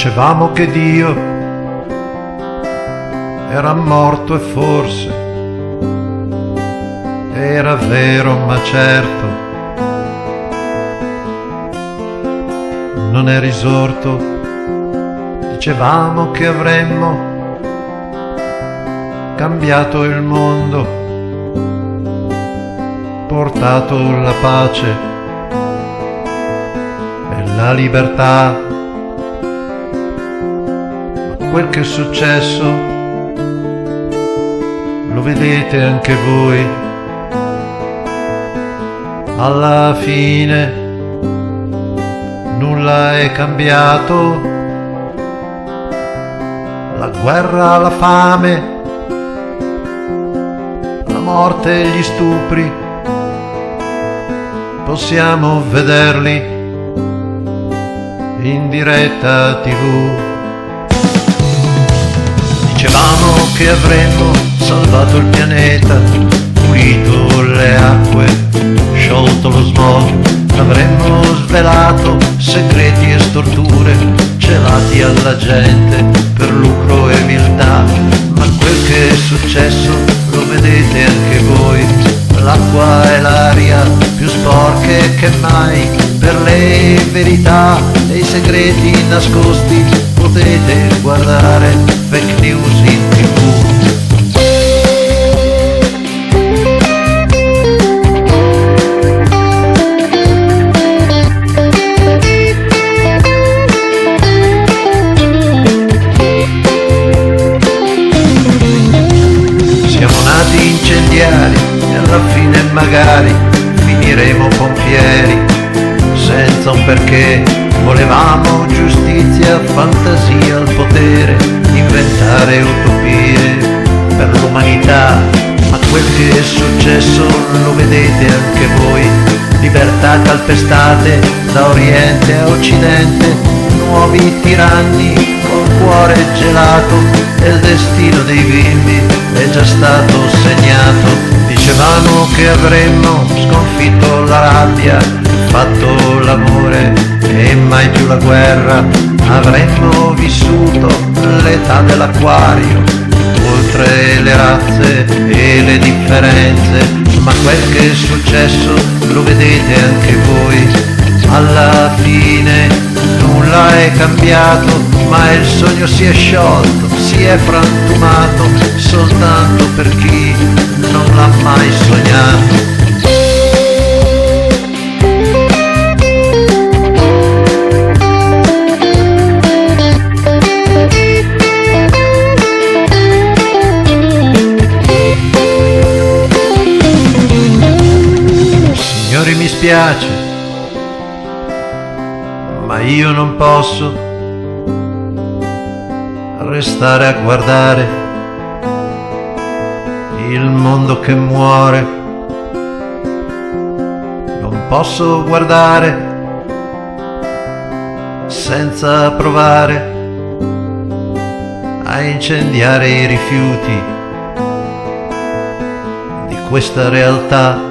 Dicevamo che Dio era morto e forse era vero, ma certo non è risorto. Dicevamo che avremmo cambiato il mondo, portato la pace e la libertà. Quel che è successo lo vedete anche voi. Alla fine nulla è cambiato. La guerra, la fame, la morte e gli stupri possiamo vederli in diretta TV. Dicevamo che avremmo salvato il pianeta, pulito le acque, sciolto lo smog, avremmo svelato segreti e storture celati alla gente per lucro e viltà. Ma quel che è successo lo vedete anche voi, l'acqua e l'aria più sporche che mai. Per le verità e i segreti nascosti potete guardare fake news in TV. Siamo nati incendiari e alla fine magari finiremo pompieri, senza un perché. Volevamo giustizia, fantasia, il potere, inventare utopie per l'umanità. Ma quel che è successo lo vedete anche voi. Libertà calpestate da oriente a occidente, nuovi tiranni col cuore gelato, e il destino dei bimbi è già stato segnato. Dicevamo che avremmo sconfitto la rabbia, fatto l'amore e mai più la guerra. Avremmo vissuto l'età dell'acquario, oltre le razze e le differenze. Ma quel che è successo lo vedete anche voi. Alla fine nulla è cambiato, ma il sogno si è sciolto, si è frantumato, soltanto per chi non l'ha mai sognato. Signori, mi spiace, ma io non posso restare a guardare il mondo che muore. Non posso guardare senza provare a incendiare i rifiuti di questa realtà.